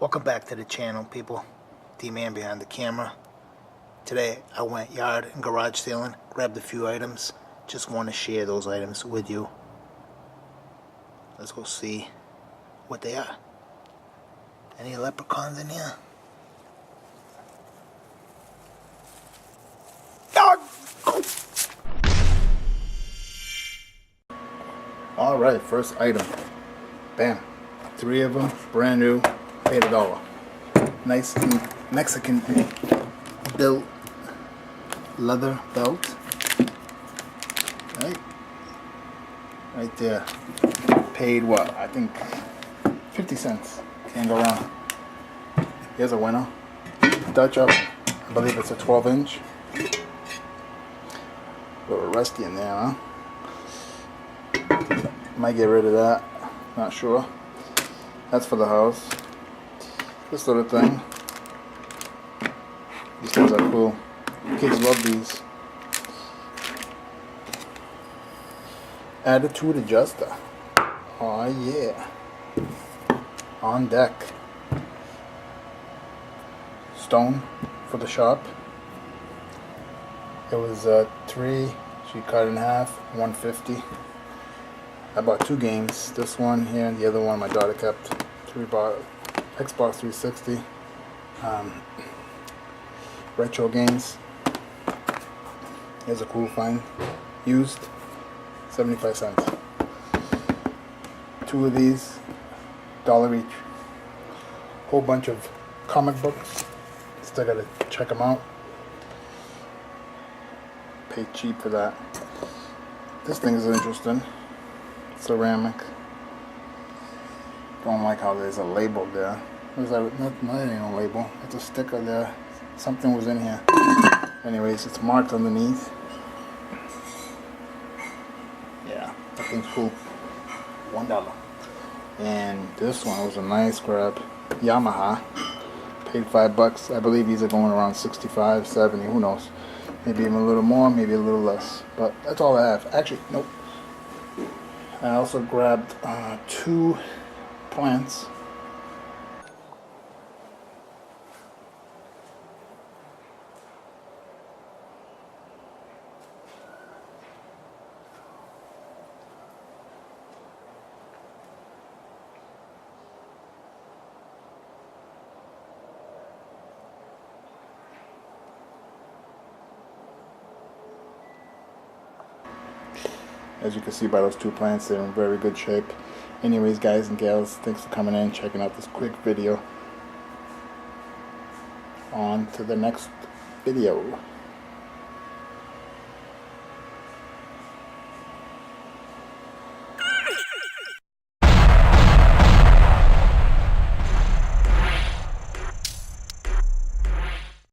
Welcome back to the channel, people. D-Man behind the camera. Today I went yard and garage sailing, grabbed a few items. Just want to share those items with you. Let's go see what they are. Any leprechauns in here? Alright, first item. Bam. 3 of them, brand new, paid $1. Nice Mexican built leather belt. Right there. Paid what? I think 50 cents. Can't go wrong. Here's a winner. Dutch up. I believe it's a 12-inch. A little rusty in there, huh? Might get rid of that. Not sure. That's for the house. This little thing. These things are cool. Kids love these. Attitude adjuster. Oh yeah. On deck. Stone for the shop. It was 3. She cut it in half. $150. I bought 2 games. This one here and the other one my daughter kept. 3 bought Xbox 360. Retro games. Here's a cool find. Used. 75 cents. 2 of these. $1 each. Whole bunch of comic books. Still gotta check them out. Paid cheap for that. This thing is interesting. Ceramic. Don't like how there's a label there. There's that? No, there ain't no label. It's a sticker there. Something was in here. Anyways, it's marked underneath. Yeah, that thing's cool. $1. And this one was a nice grab. Yamaha. Paid $5. I believe these are going around 65, 70. Who knows? Maybe even a little more, maybe a little less. But that's all I have. Actually, nope. I also grabbed 2 plants. As you can see by those 2 plants, they're in very good shape. Anyways, guys and gals, thanks for coming in, checking out this quick video. On to the next video.